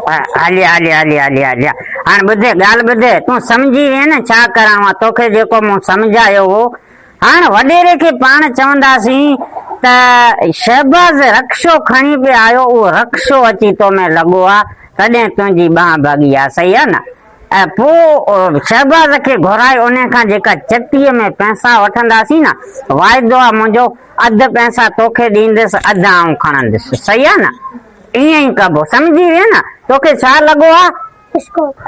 हलिया हलिया हलिया हलिया हलिया हाणे ॿुधे ॻाल्हि ॿुधे तूं सम्झी वए न छा करां तोखे जेको मूं सम्झायो हो। हाणे वॾेरे खे पाण चवंदासीं त शहबाज़ रक्शो खणी पियो आयो उहो रक्शो अची तो में लॻो आहे तॾहिं तुंहिंजी ॿांह भॻी आहे सही आहे न। ऐं पोइ शहबाज़ खे घुराए उन खां जेका चटीअ में पैसा वठंदासीं न वाइदो आहे मुंहिंजो अधु पैसा तोखे ॾींदुसि अधु आउं खणंदुसि सही आहे न। ईअं ई कबो सम्झी वए न। तोखे छा लॻो आहे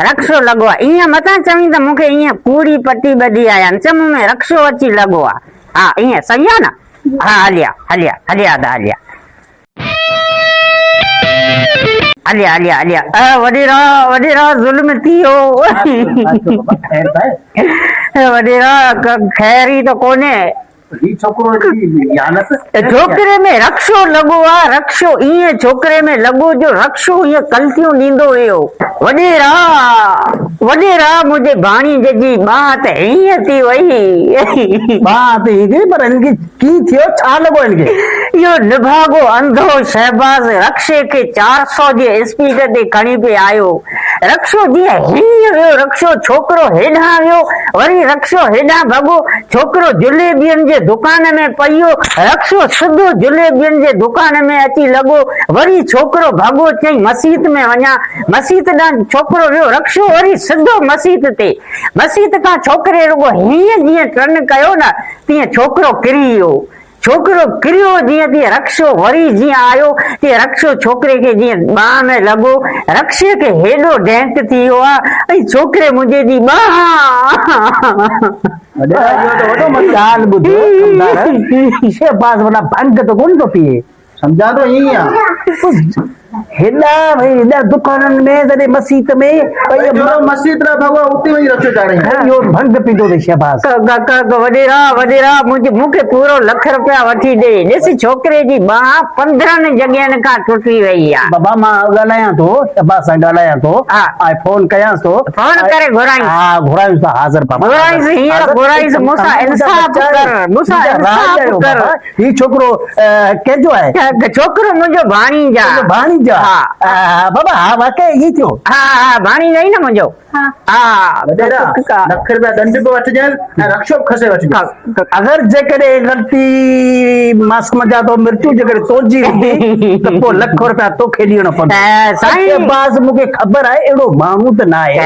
रक्शो लॻो आहे ईअं मथां चवीं त मूंखे ईअं कूड़ी पटी ॿधी आया चम में रक्शो अची लॻो आहे हा ईअं सही आहे न। हा हलिया हलिया हलिया दा हलिया हलिया हलिया हलिया वॾेरा ज़ुल्म थी वियो वॾेरा ख़ैर ई त कोन्हे। छोकिरे में रक्शो लॻो आहे रक्शो ईअं छोकिरे में लॻो जो रक्शो ईअं कल्तियूं ॾींदो हुयो। वॾेरा मुंहिंजे भाणीजे जी ॿांह त हीअं थी वई पर इनखे की थियो छा लॻो इनखे इहो निभागो अंधो शहबाज़ रक्शे खे 400 जे स्पीड ते खणी पियो आयो। रक्शो जीअं हीअं वियो रक्शो छोकिरो हेॾां वियो वरी रक्शो हेॾां भॻो छोकिरो जुलेबियुनि जे दुकान में पइयो रक्शो सिधो जुलेबियुनि जे दुकान में अची लॻो वरी छोकिरो भॻो चई मस्जिद में वञा मस्जिद ॾांहुं छोकिरो वियो रक्शो वरी सिधो मस्जिद ते मस्जिद खां छोकिरे रुॻो हीअं जीअं टर्न कयो न तीअं छोकिरो किरी वियो। छोकिरो किरियो जीअं तीअं रक्शो वरी जीअं आयो तीअं रक्शो छोकिरे खे जीअं ॿांह में लॻो रक्शे खे हेॾो डेंट थी वियो आहे ऐं छोकिरे मुंहिंजे जी भंग त कोन थो पिए सम्झा थो ईअं हेॾा भई हेॾा दुकाननि में तॾहिं मस्जिद में मस्जिद भॻो उते वञी रक्शो चाढ़े भंग पीतो अथई शहबाज़ वॾेरा मूंखे पूरो लख रुपया वठी ॾे ॾिस छोकिरे जी ॿांह 15 जॻहियुनि खां टुटी वई आहे। बाबा मां ॻाल्हायां थो शहबाज़ सां ॻाल्हायां थो ऐं फोन कयांसि थो फोन करे घुराईं हा घुरायूं था हाज़िर बाबा घुराईंसि मूंसां इंसाफ़ कर ही छोकिरो कंहिंजो आहे छोकिरो मुंहिंजो भाणी बाबा हा वाकई ई थियो हा भाणी नहीं न मुंहिंजो लख रुपया दंड पे वठिजनि ऐं रक्शो खसे वठिजनि अगरि जेकॾहिं ग़लती मां सम्झां थो मिर्चू जेकॾहिं तोड़जी वेंदी त पोइ लख रुपया तोखे ॾियणो पवंदो। बाज़ मूंखे ख़बर आहे अहिड़ो माण्हू त न आहे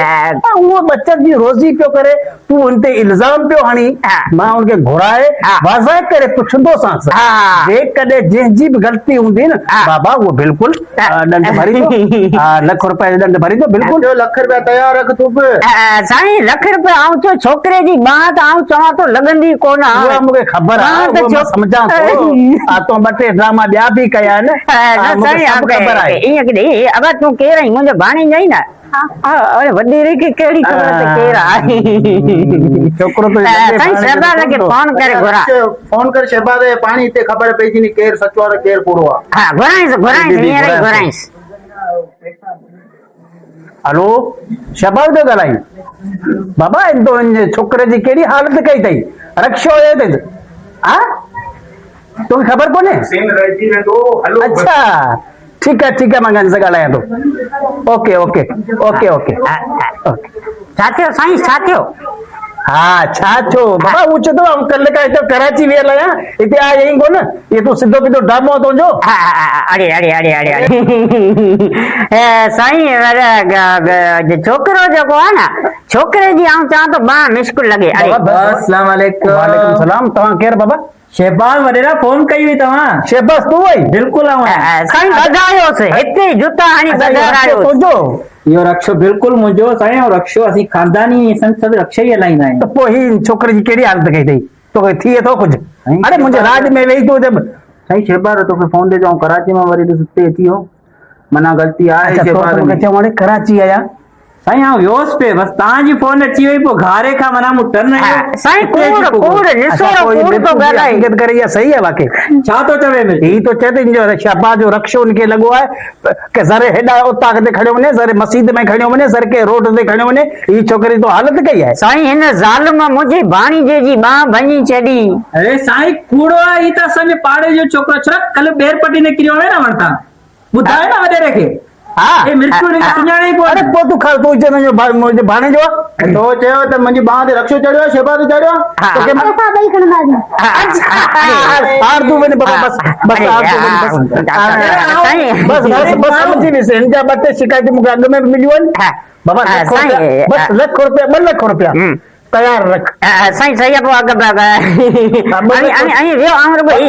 उहो बचत जी रोज़ी पियो करे तूं हुन ते इल्ज़ाम पियो हणी मां हुनखे घुराए वाज़ह करे पुछंदोसांसि जेकॾहिं जंहिंजी बि ग़लती हूंदी न बाबा उहो बिल्कुलु दंड भरी लख रुपए जो दंड भरी बिल्कुलु लख रुपया तयार रख तूं साईं लख रुपया आऊं चयो छोकिरे जी ॿांह त आऊं चवां थो लॻंदी कोन मूंखे ख़बर आहे सम्झां थो तो ॿ टे ड्रामा ॿिया बि कया आहिनि ईअं अगरि तूं केरु आहीं मुंहिंजो भाणी जाई न वॾेरे खे कहिड़ी ख़बर त केरु आहे छोकिरो शहबाज़ खे फोन करे घुरा फोन करे शहबाज़ पाणी हिते ख़बर पइजी केरु सचो आहे केरु कूड़ो आहे हा घुराईंसि हींअर ई घुराईंसि। हलो शहबाज़ पियो ॻाल्हाईं बाबा छोकिरे जी कहिड़ी हालत कई अथई रक्शो हुयो अथई हा तोखे ख़बर कोन्हे अच्छा ठीकु आहे मां गांधी सां ॻाल्हायां थो ओके ओके ओके ओके छा थियो साईं छा थियो हा छा थियो बाबा वो चतो कल का हिते कराची वियल आहियां हिते आ यहीं कोन ये तो सिधो पिधो ड्रामो तुंहिंजो अड़े साईं छोकिरो जेको आहे न छोकिरे जी आऊं चवां थो ॿांह मुश्किल लॻे। अस्सलाम वालेकुम वालेकुम सलाम तव्हां केरु बाबा शहबाज़ वॾेरा फोन कई हुई तव्हां शहबाज़ तूं आई बिल्कुलु साईं बधायोसि हिते जुता हणी बधायो तुंहिंजो इहो रक्शो बिल्कुलु मुंहिंजो साईं ऐं रक्शो असीं खानदानी सभु रक्शा ई हलाईंदा आहियूं। त पोइ ही छोकिरे जी कहिड़ी हालत कई अथई तोखे थिए थो कुझु अरे मुंहिंजे राज में वेही तूं साईं शहबाज़ तोखे फोन ते चऊं कराची मां वरी हिते अची वियो माना ग़लती आहे कराची आया साईं हाँ व्योस पे बस ताजी फोन अच्छी हुई पो घारे का मना मु टर्न है साईं कूड़ निसो तो गला इंगत करे या सही है वाकई छा तो चवे में ही तो चेते जो शहबाज़ जो रक्शो उनके लगो है के सरे हेडा उता के खड़े वने सरे मस्जिद में खड़े वने सर के रोड ते खड़े वने ई छोकरी तो हालत कई है साईं इन ज़ालिम मुझे भाणी जी बाह भनी चडी अरे साईं कूड़ो है ई ता संगे पाड़े जो छोकरो छरा कल बेर पटी ने किरियो है ना वणता बुधाए ना वडेरे के हाँ એ મિર્ચું ને સુજાણી કોણ? अरे पोतू खा तू जे मुझे भाणे जो તો ચયો તો મંજી બાંધ રક્ષો ચડ્યો શેબારી ચડ્યો तो के हार तू मैंने बस बस बस हार तू मैंने बस बस बस समझी नहीं से इनका बट्टे शिकायत मुझे अग में मिली वन बाबा बस लाख रुपया 2 लाख रुपया तैयार रख સાઈ સાઈ આપો આગળ અહીં અહીં અહીં રહ્યો આમ રે ભાઈ